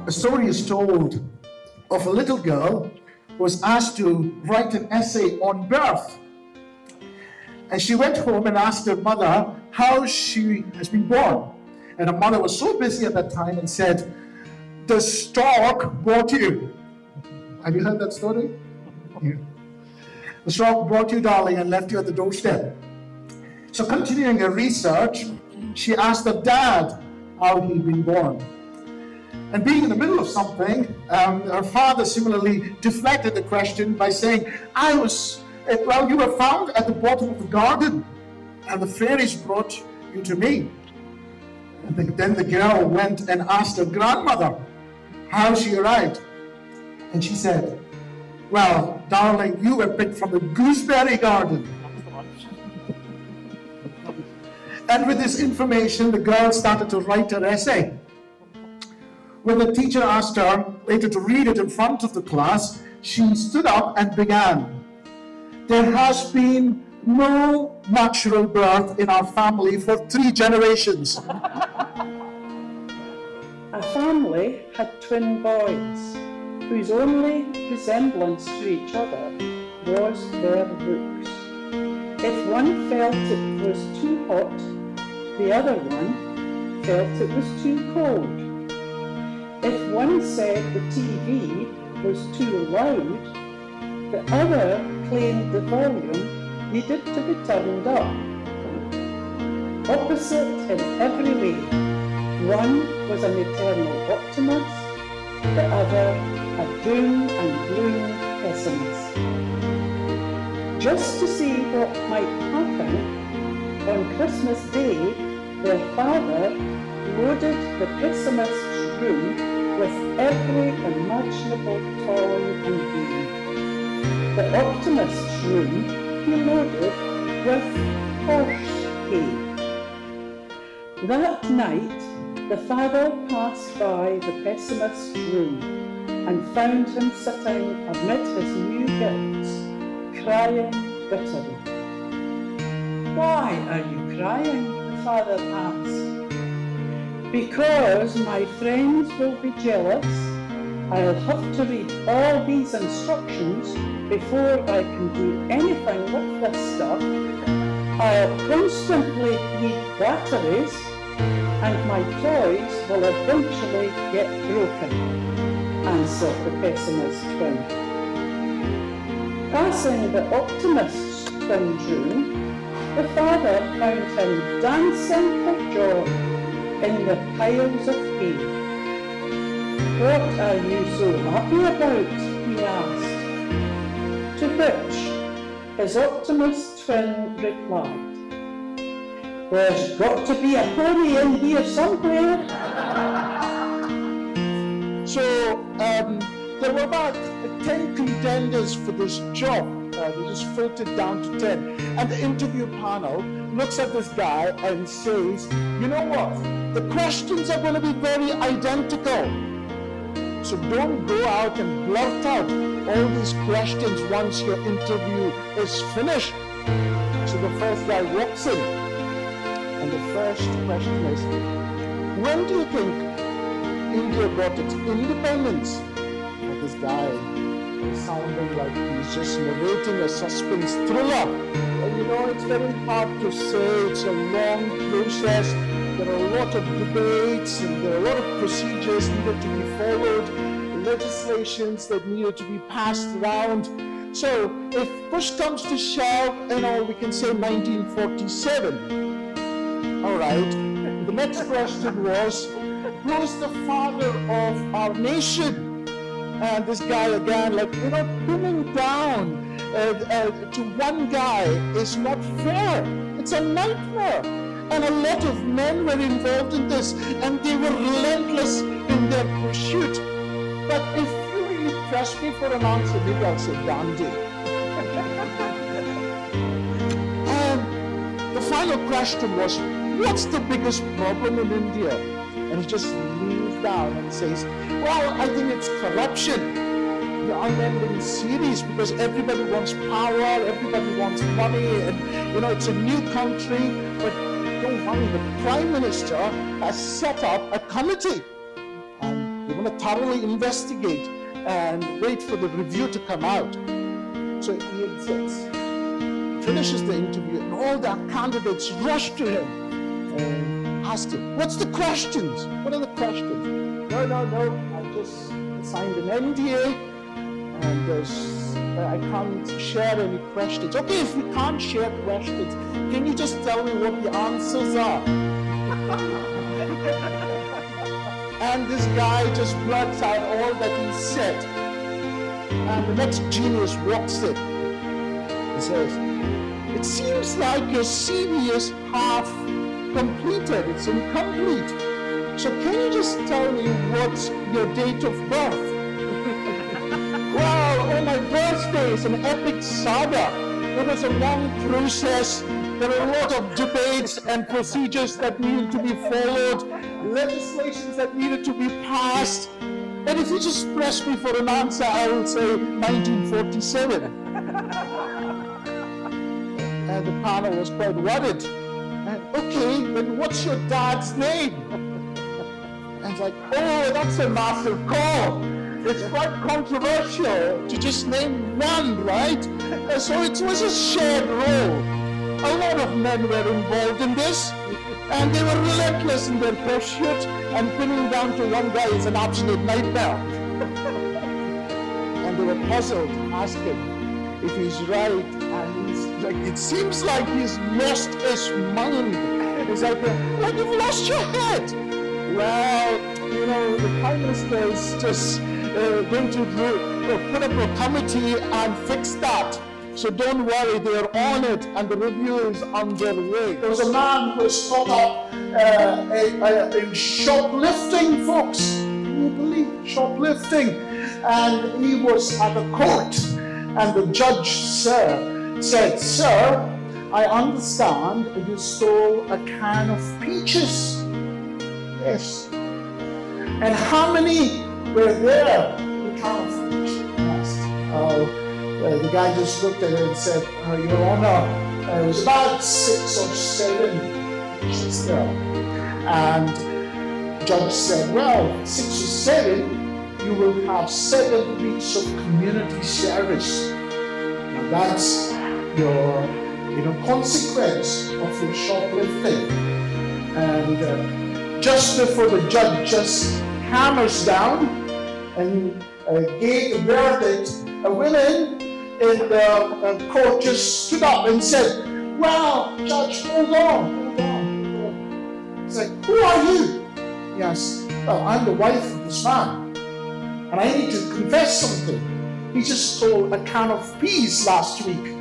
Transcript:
a story is told of a little girl who was asked to write an essay on birth. And she went home and asked her mother how she has been born. And her mother was so busy at that time and said, "The stork brought you." Have you heard that story? Yeah. "The stork brought you, darling, and left you at the doorstep." So continuing her research, she asked her dad how he'd been born. And being in the middle of something, her father similarly deflected the question by saying, "You were found at the bottom of the garden, and the fairies brought you to me." And then the girl went and asked her grandmother how she arrived. And she said, "Well, darling, you were picked from the gooseberry garden." And with this information, the girl started to write her essay. When the teacher asked her later to read it in front of the class, she stood up and began, "There has been no natural birth in our family for 3 generations. A family had twin boys, whose only resemblance to each other was their looks. If one felt it was too hot, the other one felt it was too cold. If one said the TV was too loud, the other claimed the volume needed to be turned up. Opposite in every way, one was an eternal optimist, the other a doom and gloom pessimist. Just to see what might happen, on Christmas Day, their father loaded the pessimist's room with every imaginable toy and game. The optimist's room he loaded with horse hay. That night, the father passed by the pessimist's room and found him sitting amid his new gifts, crying bitterly. "Why are you crying?" the father asked. "Because my friends will be jealous. I'll have to read all these instructions before I can do anything with this stuff. I'll constantly need batteries, and my toys will eventually get broken," answered the pessimist twin. Passing the optimist's twin's room, the father found him dancing for joy in the piles of hay. "What are you so happy about?" he asked. To which his optimist twin replied, "There's got to be a pony in here somewhere." So there were about 10 contenders for this job. They just filtered down to 10. And the interview panel looks at this guy and says, "You know what? The questions are going to be very identical. So don't go out and blurt out all these questions once your interview is finished." So the first guy walks in. And the first question is, when do you think India got its independence? And this guy is sounding like he's just narrating a suspense thriller. And you know, it's very hard to say. It's a long process. There are a lot of debates and there are a lot of procedures needed to be followed, legislations that needed to be passed around. So if push comes to shove, we can say 1947. All right, the next question was, who is the father of our nation? And this guy again, pinning down to one guy is not fair. It's a nightmare. And a lot of men were involved in this, and they were relentless in their pursuit. But if you really press me for an answer, maybe I'll say Gandhi. And the final question was, what's the biggest problem in India? And he just leans down and says, "Well, I think it's corruption." The unending series, because everybody wants power, everybody wants money, and it's a new country, but don't worry, the Prime Minister has set up a committee. And We want to thoroughly investigate and wait for the review to come out. So he exits, finishes the interview, and all the candidates rush to him and ask him, what's the questions? What are the questions? No, I just signed an NDA and I can't share any questions. Okay, if you can't share questions, can you just tell me what the answers are? And this guy just blurts out all that he said. And the next genius walks in. He says, it seems like your CV is half completed. It's incomplete. So can you just tell me what's your date of birth? Well, my birthday is an epic saga. It was a long process. There are a lot of debates and procedures that needed to be followed, legislations that needed to be passed. And if you just press me for an answer, I will say 1947. And the panel was quite worried. Okay, then what's your dad's name? And it's like, oh, that's a massive call. It's quite controversial to just name one, right? So it was a shared role. A lot of men were involved in this, and they were relentless in their pursuit, and pinning down to one guy is an absolute nightmare. And they were puzzled, asking if he's right, and he's like, it seems like he's lost his mind. It's like you've lost your head. Well, the Prime Minister is just going to put up a committee and fix that. So don't worry, they're on it, and the review is underway. There was a man who was caught up in shoplifting, folks. Can you believe shoplifting? And he was at a court, and the judge said, sir, I understand you stole a can of peaches. Yes. And how many were there? The can of peaches. The guy just looked at it and said, Your Honor, it was about 6 or 7 peaches there. And the judge said, well, 6 or 7, you will have 7 weeks of community service. Now that's your consequence of your shoplifting. And just before the judge just hammers down and gave the verdict, a woman in the court just stood up and said, well, Judge, hold on. It's like, who are you? Yes, well, I'm the wife of this man, and I need to confess something. He just stole a can of peas last week.